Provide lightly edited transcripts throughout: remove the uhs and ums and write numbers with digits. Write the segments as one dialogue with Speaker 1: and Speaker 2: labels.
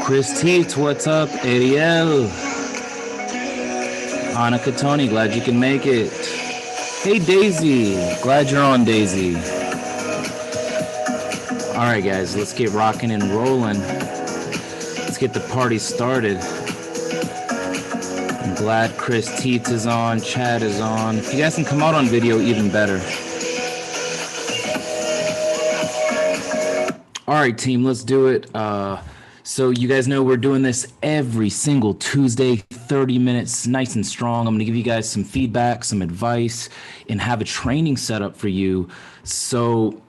Speaker 1: Chris Teets, what's up? Ariel. Annika Tony, glad you can make it. Hey Daisy, glad you're on, Daisy. All right, guys, let's get rocking and rolling. Let's get the party started. I'm glad Chris Teets is on, Chad is on. If you guys can come out on video, even better. All right, team, let's do it. So you guys know we're doing this every single Tuesday, 30 minutes, nice and strong. I'm going to give you guys some feedback, some advice, and have a training set up for you so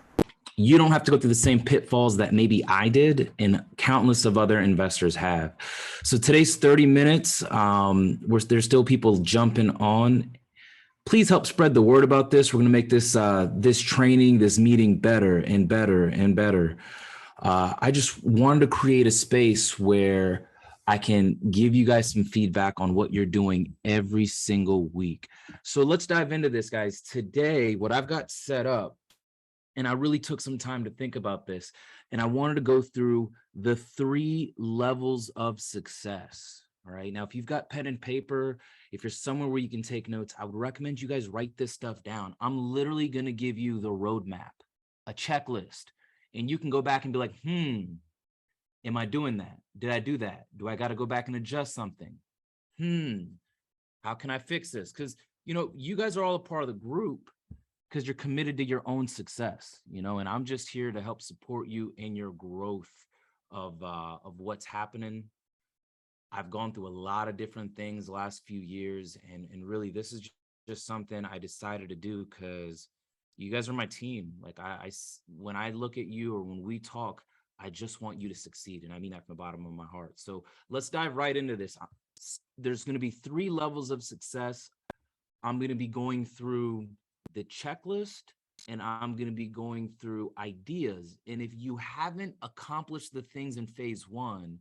Speaker 1: you don't have to go through the same pitfalls that maybe I did and countless of other investors have. So today's 30 minutes, there's still people jumping on. Please help spread the word about this. We're going to make this this training, this meeting better and better and better. I just wanted to create a space where I can give you guys some feedback on what you're doing every single week. So let's dive into this, guys. Today, what I've got set up, and I really took some time to think about this, and I wanted to go through the 3 levels of success. All right. Now, if you've got pen and paper, if you're somewhere where you can take notes, I would recommend you guys write this stuff down. I'm literally going to give you the roadmap, a checklist. And you can go back and be like, am I doing that? Did I do that? Do I got to go back and adjust something? How can I fix this? Because, you guys are all a part of the group because you're committed to your own success, and I'm just here to help support you in your growth of what's happening. I've gone through a lot of different things the last few years, and really this is just something I decided to do because you guys are my team. Like when I look at you or when we talk, I just want you to succeed. And I mean that from the bottom of my heart. So let's dive right into this. There's going to be 3 levels of success. I'm going to be going through the checklist and I'm going to be going through ideas. And if you haven't accomplished the things in phase 1,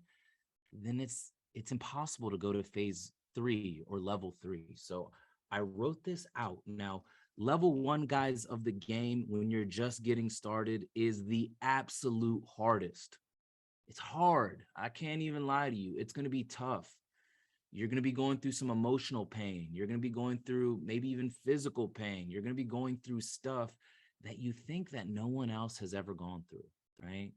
Speaker 1: then it's impossible to go to phase 3 or level 3. So I wrote this out. Now, level 1, guys, of the game, when you're just getting started, is the absolute hardest. It's hard. I can't even lie to you. It's going to be tough. You're going to be going through some emotional pain. You're going to be going through maybe even physical pain. You're going to be going through stuff that you think that no one else has ever gone through, right?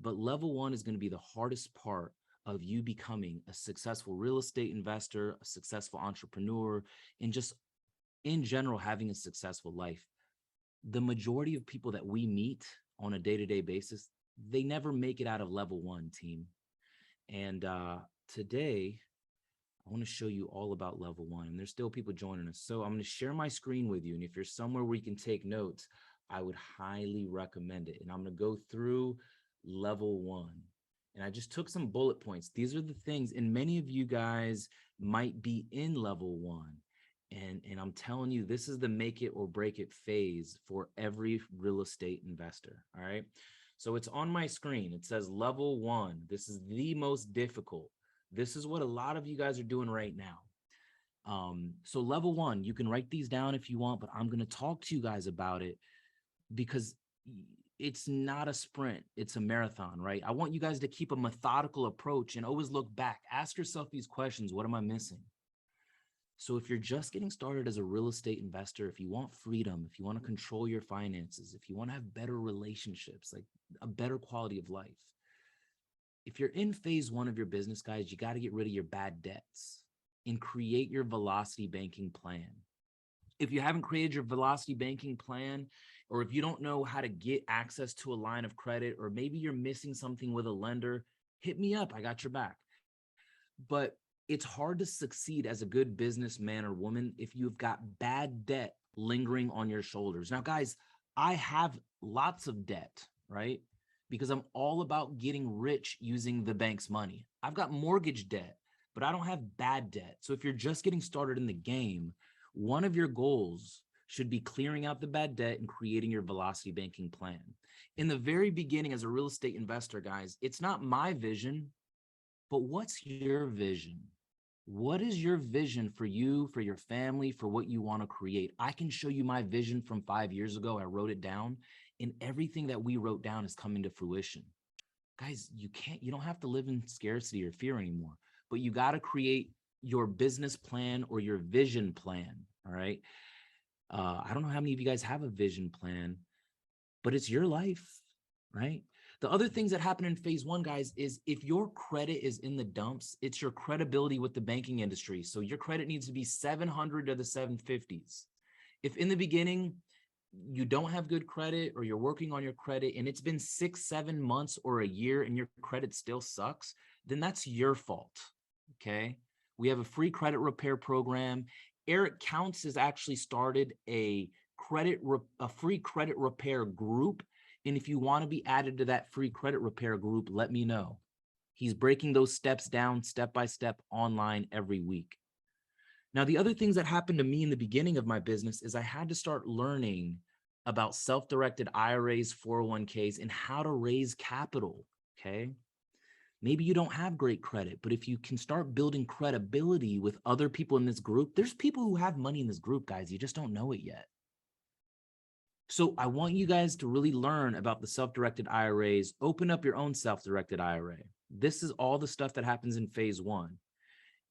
Speaker 1: But level 1 is going to be the hardest part of you becoming a successful real estate investor, a successful entrepreneur, and just in general, having a successful life. The majority of people that we meet on a day-to-day basis, they never make it out of level 1, team. And today, I want to show you all about level 1. And there's still people joining us. So I'm going to share my screen with you. And if you're somewhere where you can take notes, I would highly recommend it. And I'm going to go through level 1. And I just took some bullet points. These are the things, and many of you guys might be in level 1. And I'm telling you, this is the make it or break it phase for every real estate investor. All right. So it's on my screen. It says level 1. This is the most difficult. This is what a lot of you guys are doing right now. So level 1, you can write these down if you want, but I'm going to talk to you guys about it because it's not a sprint. It's a marathon, right? I want you guys to keep a methodical approach and always look back. Ask yourself these questions. What am I missing? So if you're just getting started as a real estate investor, if you want freedom, if you want to control your finances, if you want to have better relationships, like a better quality of life, if you're in phase 1 of your business, guys, you got to get rid of your bad debts and create your velocity banking plan. If you haven't created your velocity banking plan, or if you don't know how to get access to a line of credit, or maybe you're missing something with a lender, hit me up. I got your back. But it's hard to succeed as a good businessman or woman if you've got bad debt lingering on your shoulders. Now, guys, I have lots of debt, right? Because I'm all about getting rich using the bank's money. I've got mortgage debt, but I don't have bad debt. So if you're just getting started in the game, one of your goals should be clearing out the bad debt and creating your velocity banking plan. In the very beginning, as a real estate investor, guys, it's not my vision, but what's your vision? What is your vision for you, for your family, for what you want to create? I can show you my vision from 5 years ago. I wrote it down, and everything that we wrote down is coming to fruition. guys, you don't have to live in scarcity or fear anymore, but you got to create your business plan or your vision plan. All right. I don't know how many of you guys have a vision plan, but it's your life, right? The other things that happen in phase one, guys, is if your credit is in the dumps, it's your credibility with the banking industry. So your credit needs to be 700 to the 750s. If in the beginning you don't have good credit or you're working on your credit and it's been 6-7 months or a year and your credit still sucks, then that's your fault. Okay. We have a free credit repair program. Eric Counts has actually started a free credit repair group. And if you want to be added to that free credit repair group, let me know. He's breaking those steps down step by step online every week. Now, the other things that happened to me in the beginning of my business is I had to start learning about self-directed IRAs, 401ks, and how to raise capital, okay? Maybe you don't have great credit, but if you can start building credibility with other people in this group, there's people who have money in this group, guys. You just don't know it yet. So I want you guys to really learn about the self-directed IRAs. Open up your own self-directed IRA. This is all the stuff that happens in phase one.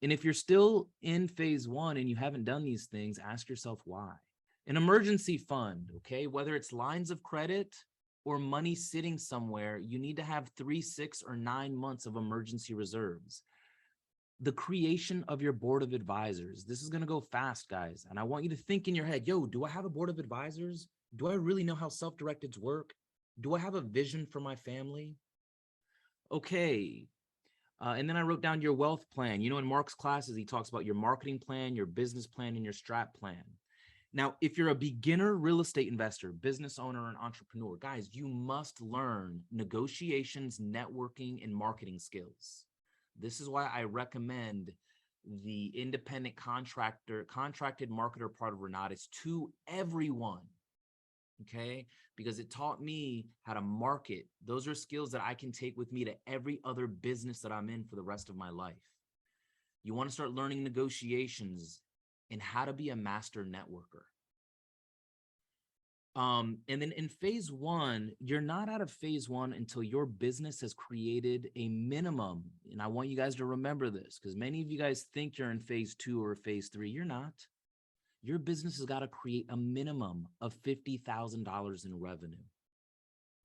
Speaker 1: And if you're still in phase one and you haven't done these things, ask yourself why. An emergency fund, okay, whether it's lines of credit or money sitting somewhere, you need to have 3, 6, or 9 months of emergency reserves. The creation of your board of advisors. This is going to go fast, guys. And I want you to think in your head, yo, do I have a board of advisors? Do I really know how self-directeds work? Do I have a vision for my family? Okay. And then I wrote down your wealth plan. You know, in Mark's classes, he talks about your marketing plan, your business plan, and your strat plan. Now, if you're a beginner real estate investor, business owner, and entrepreneur, guys, you must learn negotiations, networking, and marketing skills. This is why I recommend the independent contracted marketer part of Renatus to everyone. Okay, because it taught me how to market. Those are skills that I can take with me to every other business that I'm in for the rest of my life. You want to start learning negotiations and how to be a master networker. And then in phase one, you're not out of phase one until your business has created a minimum. And I want you guys to remember this, because many of you guys think you're in phase two or phase three. You're not. Your business has got to create a minimum of $50,000 in revenue,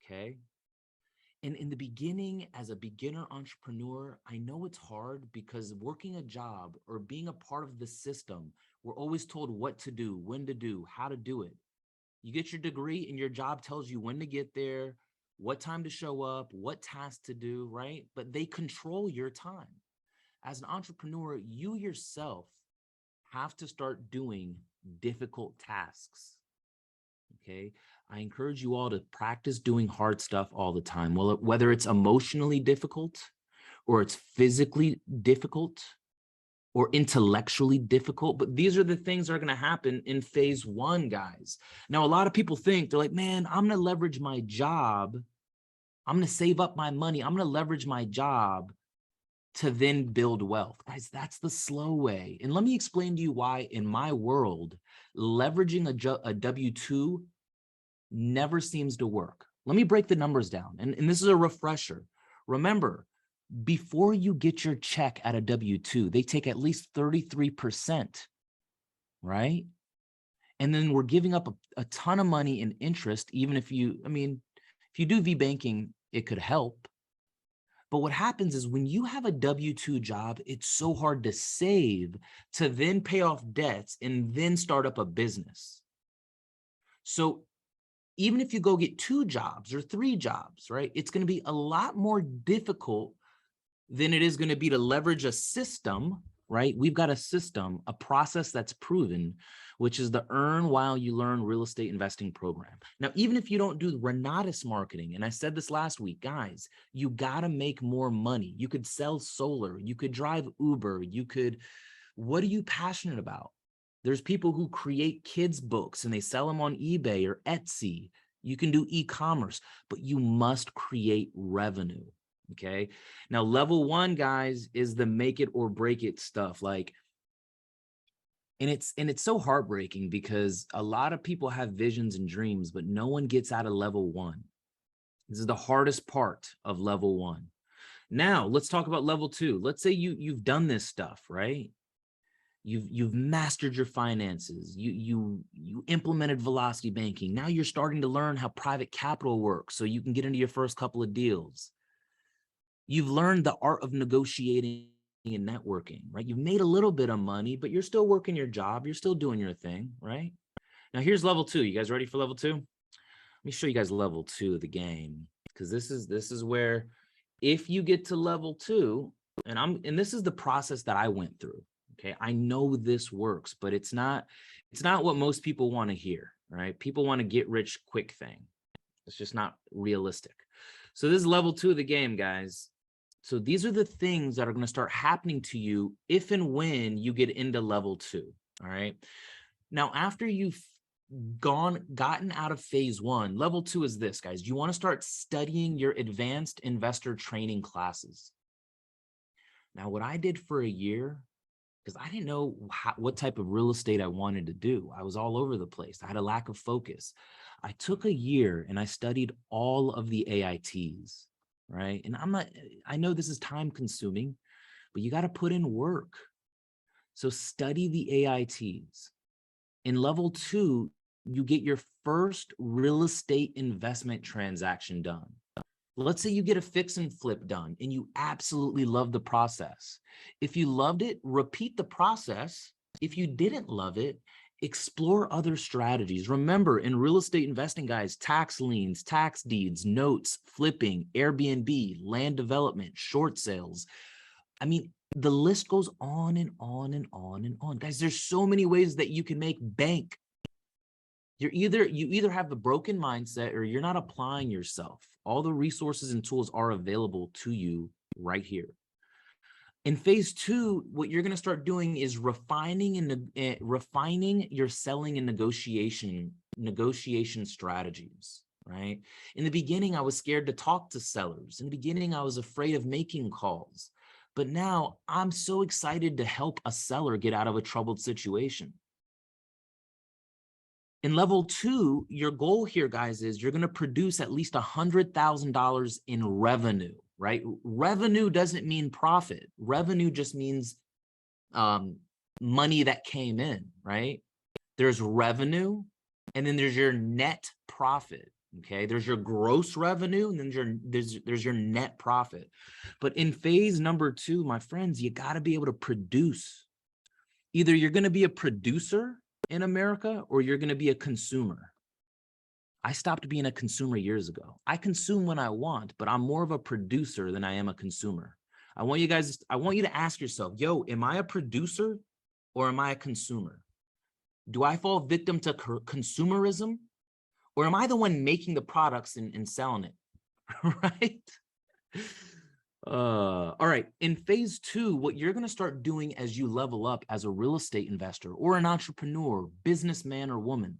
Speaker 1: okay? And in the beginning, as a beginner entrepreneur, I know it's hard because working a job or being a part of the system, we're always told what to do, when to do, how to do it. You get your degree and your job tells you when to get there, what time to show up, what tasks to do, right? But they control your time. As an entrepreneur, you yourself have to start doing difficult tasks. Okay. I encourage you all to practice doing hard stuff all the time. Well, whether it's emotionally difficult or it's physically difficult or intellectually difficult, but these are the things that are going to happen in phase one, guys. Now, a lot of people think they're like, man, I'm going to leverage my job. I'm going to save up my money. I'm going to leverage my job to then build wealth. Guys, that's the slow way. And let me explain to you why in my world, leveraging a W-2 never seems to work. Let me break the numbers down. And this is a refresher. Remember, before you get your check at a W-2, they take at least 33%, right? And then we're giving up a ton of money in interest, even if you, if you do V-banking, it could help. But what happens is when you have a W-2 job, it's so hard to save to then pay off debts and then start up a business. So even if you go get 2 jobs or 3 jobs, right, it's going to be a lot more difficult than it is going to be to leverage a system, right? We've got a system, a process that's proven, which is the Earn While You Learn real estate investing program. Now, even if you don't do Renatus marketing, and I said this last week, guys, you got to make more money. You could sell solar, you could drive Uber, what are you passionate about? There's people who create kids books and they sell them on eBay or Etsy. You can do e-commerce, but you must create revenue. Okay. Now, level 1, guys, is the make it or break it stuff. And it's so heartbreaking because a lot of people have visions and dreams, but no one gets out of level 1. This is the hardest part of level 1. Now let's talk about level 2. Let's say you've done this stuff, right? You've mastered your finances. You implemented velocity banking. Now you're starting to learn how private capital works so you can get into your first couple of deals. You've learned the art of negotiating and networking, right? You've made a little bit of money, but you're still working your job. You're still doing your thing, right? Now here's level 2. You guys ready for level 2? Let me show you guys level 2 of the game, because this is where, if you get to level 2, and this is the process that I went through. Okay, I know this works, but it's not what most people want to hear, right? People want to get rich quick thing. It's just not realistic. So this is level 2 of the game, guys. So these are the things that are going to start happening to you if and when you get into level 2. All right. Now, after you've gotten out of phase 1, level 2 is this, guys. You want to start studying your advanced investor training classes. Now, what I did for a year, because I didn't know what type of real estate I wanted to do. I was all over the place. I had a lack of focus. I took a year and I studied all of the AITs, right? And I know this is time consuming, but you got to put in work. So study the AITs. In level 2, you get your first real estate investment transaction done. Let's say you get a fix and flip done and you absolutely love the process. If you loved it, repeat the process. If you didn't love it, explore other strategies. Remember, in real estate investing, guys, tax liens, tax deeds, notes, flipping, Airbnb, land development, short sales. I mean, the list goes on and on and on and on. Guys, there's so many ways that you can make bank. You either have the broken mindset or you're not applying yourself. All the resources and tools are available to you right here. In phase 2, what you're going to start doing is refining your selling and negotiation strategies, right? In the beginning, I was scared to talk to sellers. In the beginning, I was afraid of making calls. But now I'm so excited to help a seller get out of a troubled situation. In level 2, your goal here, guys, is you're going to produce at least $100,000 in revenue, right? Revenue doesn't mean profit. Revenue just means money that came in, right? There's revenue, and then there's your net profit. Okay, there's your gross revenue, and then there's your net profit. But in phase number 2, my friends, you got to be able to produce. Either you're going to be a producer in America or you're going to be a consumer. I stopped being a consumer years ago. I consume when I want, but I'm more of a producer than I am a consumer. I want you to ask yourself, yo, am I a producer or am I a consumer? Do I fall victim to consumerism, or am I the one making the products and selling it? Right? All right. In phase 2, what you're going to start doing as you level up as a real estate investor or an entrepreneur, businessman or woman,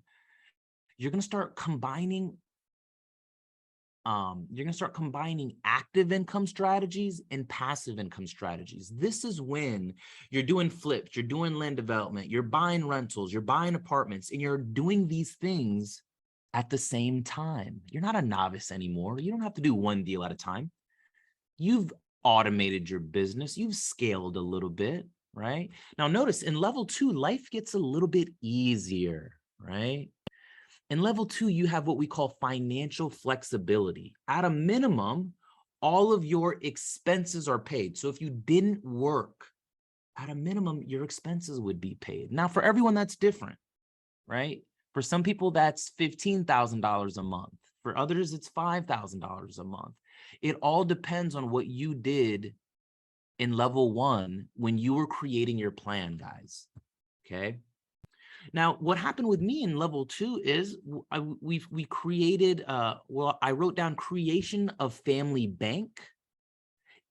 Speaker 1: you're going to start combining active income strategies and passive income strategies. This is when you're doing flips, you're doing land development, you're buying rentals, you're buying apartments, and you're doing these things at the same time. You're not a novice anymore. You don't have to do one deal at a time. You've automated your business. You've scaled a little bit, right? Now notice in level 2, life gets a little bit easier, right? In level 2, you have what we call financial flexibility. At a minimum, all of your expenses are paid. So if you didn't work, at a minimum, your expenses would be paid. Now, for everyone, that's different, right? For some people, that's $15,000 a month. For others, it's $5,000 a month. It all depends on what you did in level 1 when you were creating your plan, guys. Okay. Now, what happened with me in level 2 is we created, I wrote down creation of family bank.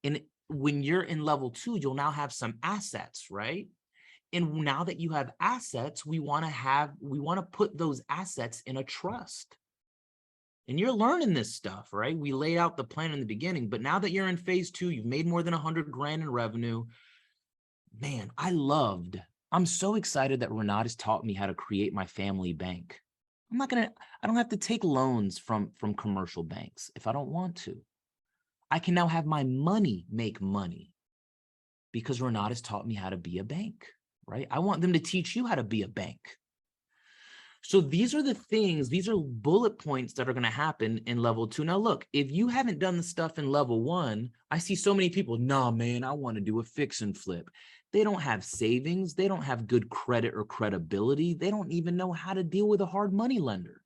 Speaker 1: And when you're in level 2, you'll now have some assets, right? And now that you have assets, we want to put those assets in a trust. And you're learning this stuff, right? We laid out the plan in the beginning, but now that you're in phase 2, you've made more than 100 grand in revenue. Man, I'm so excited that Renat has taught me how to create my family bank. I don't have to take loans from commercial banks if I don't want to. I can now have my money make money because Renat has taught me how to be a bank, right? I want them to teach you how to be a bank. So these are the things, these are bullet points that are going to happen in level 2. Now, look, if you haven't done the stuff in level 1, I see so many people, nah, man, I want to do a fix and flip. They don't have savings. They don't have good credit or credibility. They don't even know how to deal with a hard money lender.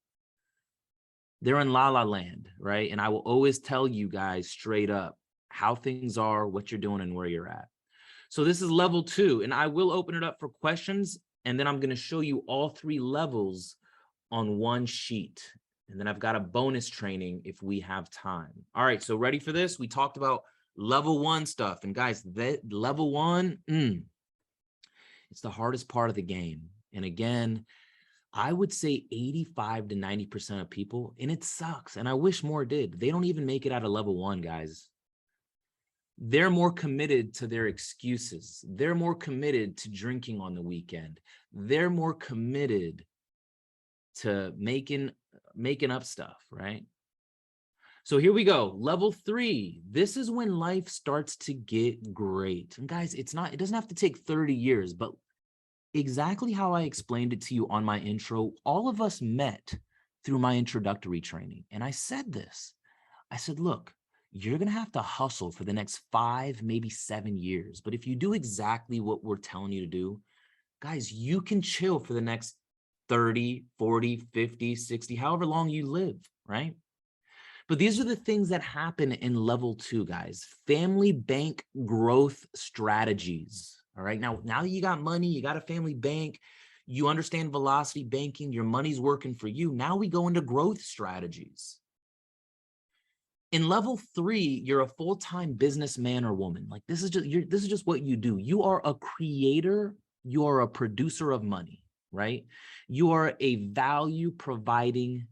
Speaker 1: They're in la la land, right? And I will always tell you guys straight up how things are, what you're doing, and where you're at. So this is level 2, and I will open it up for questions, and then I'm going to show you all 3 levels on one sheet. And then I've got a bonus training if we have time. All right, so ready for this? We talked about level 1 stuff. And guys, that level 1, it's the hardest part of the game. And again, I would say 85 to 90% of people, and it sucks, and I wish more did, they don't even make it out of level 1, guys. They're more committed to their excuses. They're more committed to drinking on the weekend. They're more committed to making up stuff, right? So here we go. Level 3. This is when life starts to get great. And guys, it doesn't have to take 30 years, but exactly how I explained it to you on my intro, all of us met through my introductory training. And I said this. I said, look, you're going to have to hustle for the next 5, maybe 7 years. But if you do exactly what we're telling you to do, guys, you can chill for the next 30, 40, 50, 60, however long you live, right? But these are the things that happen in level 2, guys. Family bank growth strategies. All right. Now you got money, you got a family bank, you understand velocity banking, your money's working for you. Now we go into growth strategies. In level 3, you're a full-time businessman or woman. Like this is just what you do. You are a creator, you are a producer of money, right? You are a value providing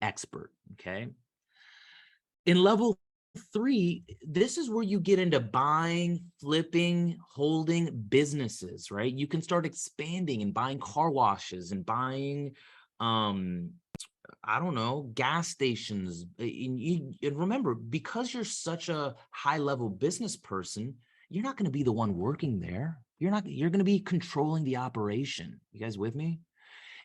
Speaker 1: expert, okay? In level 3, this is where you get into buying, flipping, holding businesses, right? You can start expanding and buying car washes and buying, I don't know, gas stations. And remember, because you're such a high level business person, you're not going to be the one working there. You're going to be controlling the operation. You guys with me?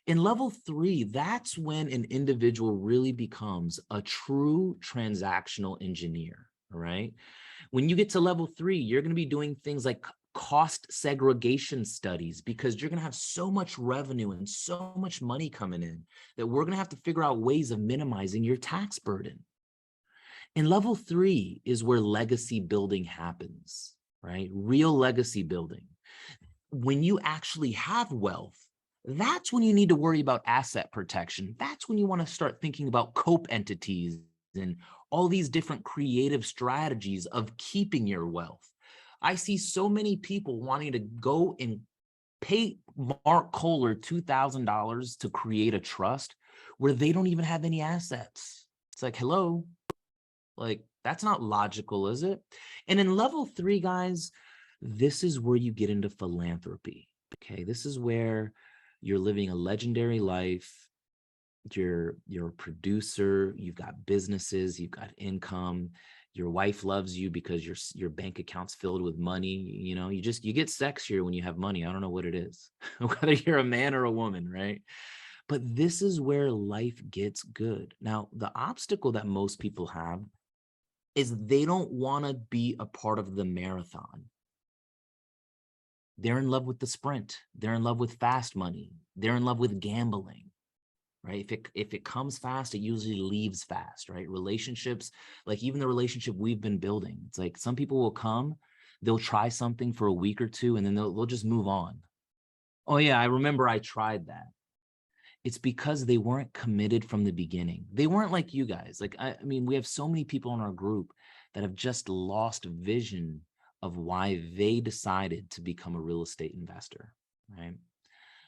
Speaker 1: In level 3, that's when an individual really becomes a true transactional engineer, all right? When you get to level 3, you're going to be doing things like cost segregation studies because you're going to have so much revenue and so much money coming in that we're going to have to figure out ways of minimizing your tax burden. In level 3 is where legacy building happens, right? Real legacy building. When you actually have wealth, that's when you need to worry about asset protection. That's when you want to start thinking about cope entities and all these different creative strategies of keeping your wealth. I see so many people wanting to go and pay Mark Kohler $2,000 to create a trust where they don't even have any assets. It's like, hello, like that's not logical, is it? And in level 3, guys, this is where you get into philanthropy. Okay, this is where you're living a legendary life. You're a producer, you've got businesses, you've got income, your wife loves you because your bank account's filled with money. You know, you get sexier when you have money. I don't know what it is, whether you're a man or a woman, right? But this is where life gets good. Now, the obstacle that most people have is they don't want to be a part of the marathon. They're in love with the sprint. They're in love with fast money. They're in love with gambling, right? If it comes fast, it usually leaves fast, right? Relationships, like even the relationship we've been building, it's like some people will come, they'll try something for a week or two, and then they'll just move on. Oh yeah, I remember I tried that. It's because they weren't committed from the beginning. They weren't like you guys. Like, I mean, we have so many people in our group that have just lost vision of why they decided to become a real estate investor, right?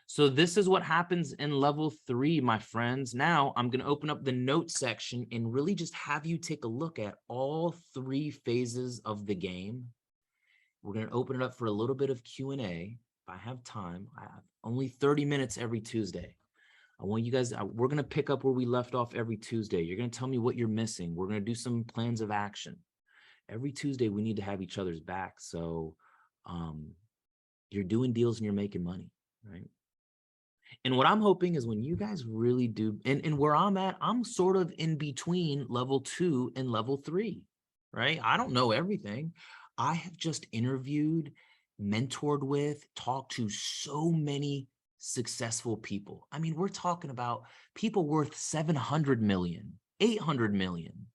Speaker 1: So this is what happens in level 3, my friends. Now I'm going to open up the notes section and really just have you take a look at all 3 phases of the game. We're going to open it up for a little bit of Q&A. If I have time, I have only 30 minutes every Tuesday. I want you guys, we're going to pick up where we left off every Tuesday. You're going to tell me what you're missing. We're going to do some plans of action. Every Tuesday, we need to have each other's back. So you're doing deals and you're making money, right? And what I'm hoping is when you guys really do, and where I'm at, I'm sort of in between level 2 and level 3, right? I don't know everything. I have just interviewed, mentored with, talked to so many successful people. I mean, we're talking about people worth 700 million, 800 million,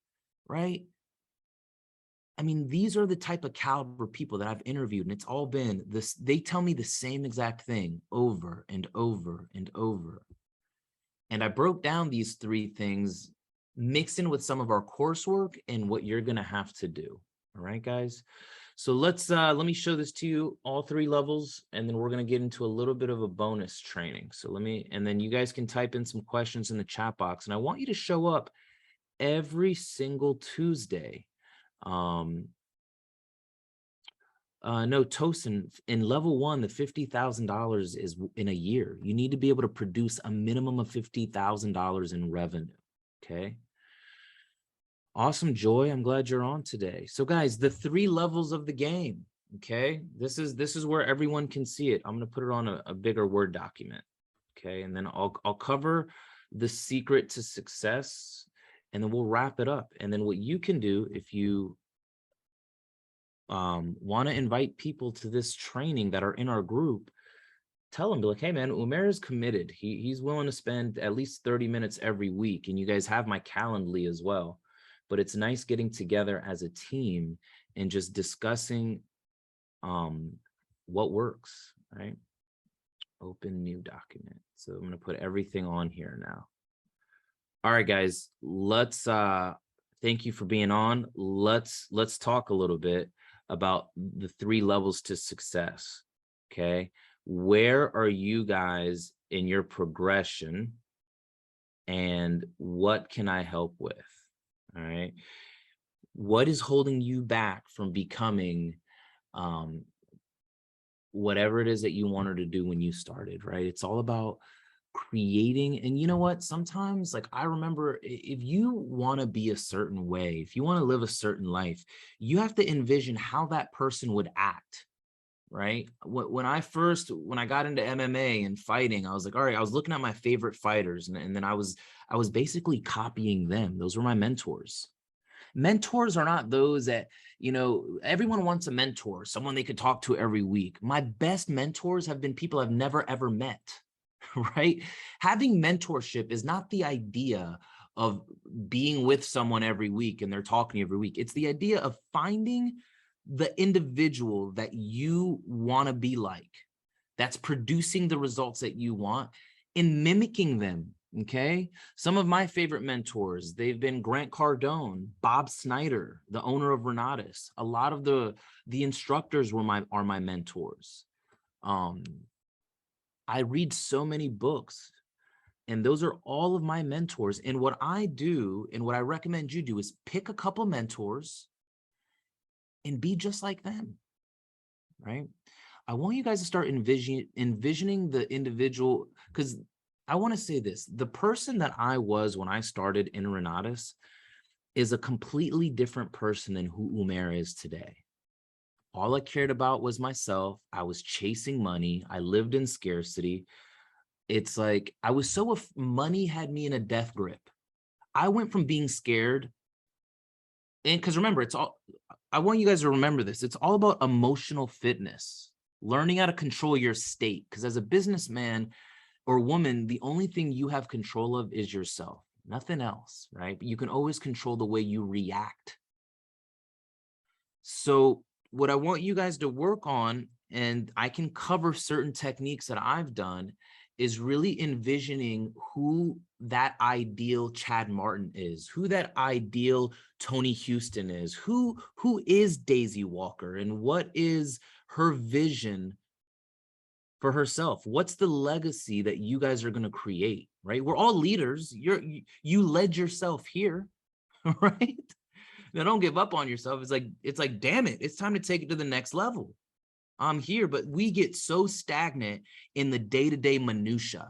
Speaker 1: right? I mean, these are the type of caliber people that I've interviewed, and it's all been this. They tell me the same exact thing over and over and over. And I broke down these 3 things, mixed in with some of our coursework and what you're going to have to do. All right, guys. So let me show this to you, all 3 levels, and then we're going to get into a little bit of a bonus training. So and then you guys can type in some questions in the chat box, and I want you to show up every single Tuesday. No, Tosin, in level 1, the $50,000 is in a year. You need to be able to produce a minimum of $50,000 in revenue. Okay. Awesome, Joy. I'm glad you're on today. So guys, the 3 levels of the game. Okay. This is where everyone can see it. I'm going to put it on a bigger Word document. Okay. And then I'll cover the secret to success, and then we'll wrap it up. And then what you can do, if you want to invite people to this training that are in our group, tell them, be like, hey man, Umair is committed. He's willing to spend at least 30 minutes every week. And you guys have my Calendly as well. But it's nice getting together as a team and just discussing what works, right? Open new document. So I'm going to put everything on here now. All right, guys, let's thank you for being on. Let's talk a little bit about the 3 levels to success. Okay. Where are you guys in your progression, and what can I help with? All right. What is holding you back from becoming whatever it is that you wanted to do when you started, right? It's all about creating. And you know what, sometimes, like, I remember, if you want to be a certain way, if you want to live a certain life, you have to envision how that person would act, right? When I got into MMA and fighting, I was like, all right, I was looking at my favorite fighters, and then I was basically copying them. Those were my mentors. Mentors are not those that, everyone wants a mentor, someone they could talk to every week. My best mentors have been people I've never ever met. Right? Having mentorship is not the idea of being with someone every week and they're talking to you every week. It's the idea of finding the individual that you want to be like, that's producing the results that you want, and mimicking them. Okay. Some of my favorite mentors, they've been Grant Cardone, Bob Snyder, the owner of Renatus. A lot of the instructors are my mentors. I read so many books, and those are all of my mentors. And what I do, and what I recommend you do, is pick a couple mentors and be just like them, right? I want you guys to start envisioning the individual, because I want to say this, the person that I was when I started in Renatus is a completely different person than who Umair is today. All I cared about was myself. I was chasing money. I lived in scarcity. It's like I was money had me in a death grip. I went from being scared, and because remember, I want you guys to remember this. It's all about emotional fitness, learning how to control your state. Because as a businessman or woman, the only thing you have control of is yourself, nothing else, right? But you can always control the way you react. So what I want you guys to work on, and I can cover certain techniques that I've done, is really envisioning who that ideal Chad Martin is, who that ideal Tony Houston is, who is Daisy Walker, and what is her vision for herself. What's the legacy that you guys are going to create, right? We're all leaders. You led yourself here, right? Now, don't give up on yourself. It's like, damn it, it's time to take it to the next level. I'm here, but we get so stagnant in the day-to-day minutia.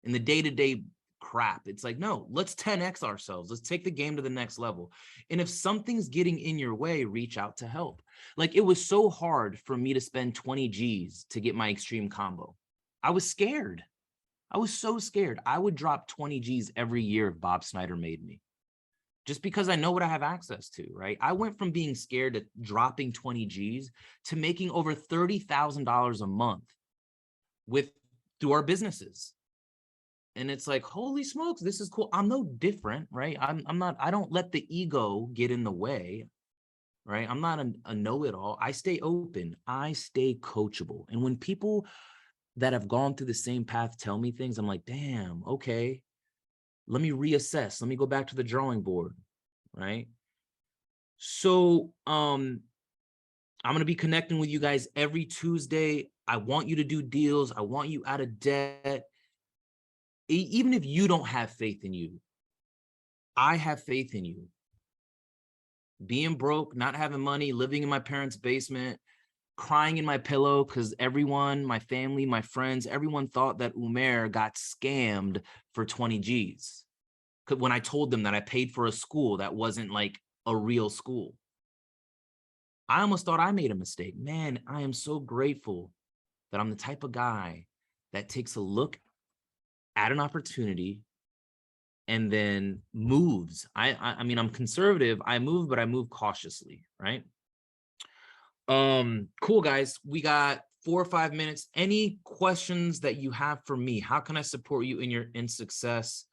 Speaker 1: in the day-to-day crap. It's like, no, let's 10x ourselves. Let's take the game to the next level. And if something's getting in your way, reach out to help. Like, it was so hard for me to spend 20 G's to get my extreme combo. I was scared. I was so scared. I would drop 20 G's every year if Bob Snyder made me, just because I know what I have access to, right? I went from being scared to dropping 20 G's to making over $30,000 a month through our businesses. And it's like, holy smokes, this is cool. I'm no different, right? I don't let the ego get in the way, right? I'm not a know-it-all. I stay open. I stay coachable. And when people that have gone through the same path tell me things, I'm like, damn, okay, let me reassess. Let me go back to the drawing board, right? So I'm going to be connecting with you guys every Tuesday. I want you to do deals. I want you out of debt. Even if you don't have faith in you, I have faith in you. Being broke, not having money, living in my parents' basement, crying in my pillow because everyone, my family, my friends, everyone thought that Umair got scammed for 20 G's. When I told them that I paid for a school that wasn't like a real school. I almost thought I made a mistake. Man, I am so grateful that I'm the type of guy that takes a look at an opportunity and then moves. I mean, I'm conservative. I move, but I move cautiously, right? Cool, guys. We got 4 or 5 minutes. Any questions that you have for me? How can I support you in success?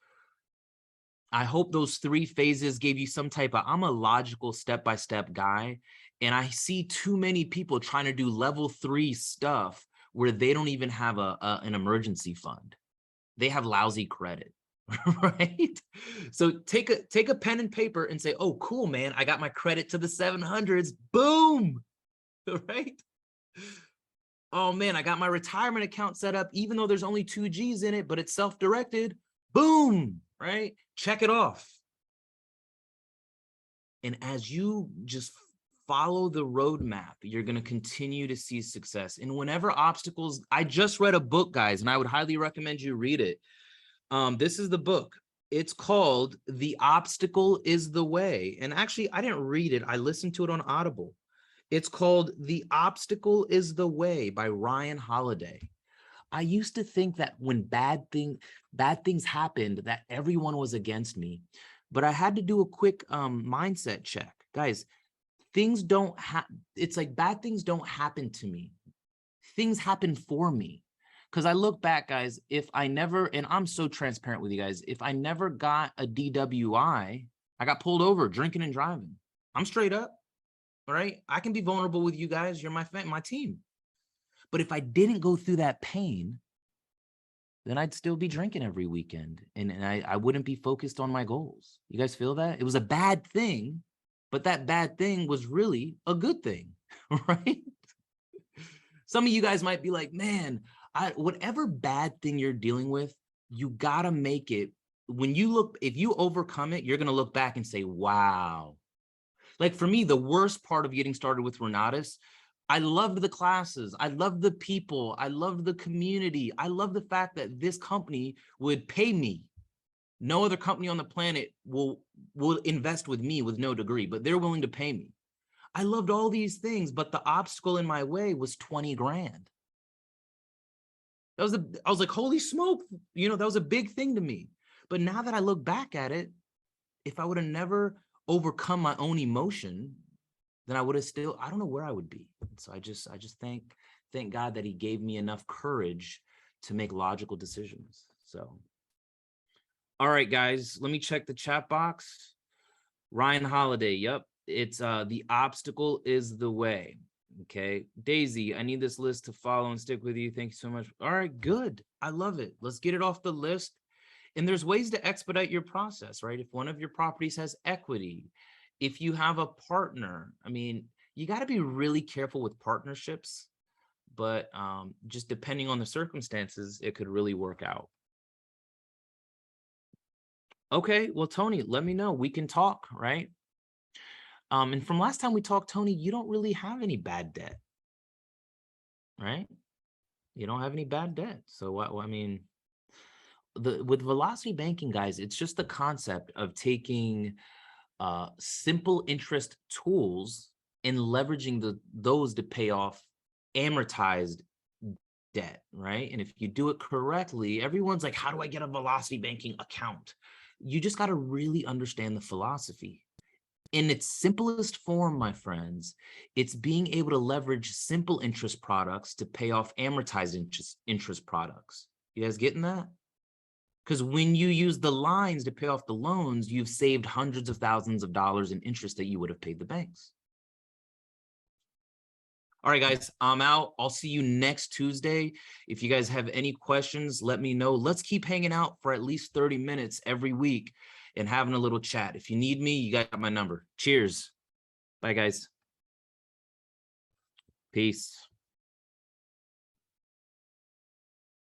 Speaker 1: I hope those 3 phases gave you some type of, I'm a logical step-by-step guy, and I see too many people trying to do level 3 stuff where they don't even have an emergency fund. They have lousy credit, right? So take a pen and paper and say, oh, cool, man, I got my credit to the 700s. Boom, right? Oh, man, I got my retirement account set up, even though there's only 2 G's in it, but it's self-directed. Boom, right? Check it off. And as you just follow the roadmap, you're going to continue to see success. And whenever obstacles, I just read a book, guys, and I would highly recommend you read it. This is the book. It's called The Obstacle is the Way. And actually, I didn't read it. I listened to it on Audible. It's called The Obstacle is the Way by Ryan Holiday. I used to think that when bad things happened, that everyone was against me. But I had to do a quick mindset check. Guys, things don't happen. It's like bad things don't happen to me. Things happen for me. Because I look back, guys, if I never, and I'm so transparent with you guys, if I never got a DWI, I got pulled over drinking and driving. I'm straight up, all right? I can be vulnerable with you guys. You're my team. But if I didn't go through that pain, then I'd still be drinking every weekend, and I wouldn't be focused on my goals. You guys feel that? It was a bad thing, but that bad thing was really a good thing, right? Some of you guys might be like, man, whatever bad thing you're dealing with, you gotta make it. When you look, if you overcome it, you're gonna look back and say, wow. Like for me, the worst part of getting started with Renatus, I loved the classes. I loved the people. I loved the community. I love the fact that this company would pay me. No other company on the planet will invest with me with no degree, but they're willing to pay me. I loved all these things, but the obstacle in my way was 20 grand. I was like, holy smoke, that was a big thing to me. But now that I look back at it, if I would have never overcome my own emotion, then I would have still, I don't know where I would be. So I just thank God that he gave me enough courage to make logical decisions. So, all right, guys, let me check the chat box. Ryan Holiday, yep. It's The Obstacle is the Way. Okay. Daisy, I need this list to follow and stick with you. Thank you so much. All right, good. I love it. Let's get it off the list. And there's ways to expedite your process, right? If one of your properties has equity, if you have a partner, I mean, you got to be really careful with partnerships, but just depending on the circumstances, it could really work out. Okay, well, Tony, let me know. We can talk, right? And from last time we talked, Tony, you don't really have any bad debt, right? You don't have any bad debt. So, I mean, with velocity banking, guys, it's just the concept of taking simple interest tools and leveraging those to pay off amortized debt, right? And if you do it correctly, everyone's like, how do I get a velocity banking account? You just got to really understand the philosophy. In its simplest form, my friends, it's being able to leverage simple interest products to pay off amortized interest products. You guys getting that? Because when you use the lines to pay off the loans, you've saved hundreds of thousands of dollars in interest that you would have paid the banks. All right, guys, I'm out. I'll see you next Tuesday. If you guys have any questions, let me know. Let's keep hanging out for at least 30 minutes every week and having a little chat. If you need me, you got my number. Cheers. Bye, guys. Peace.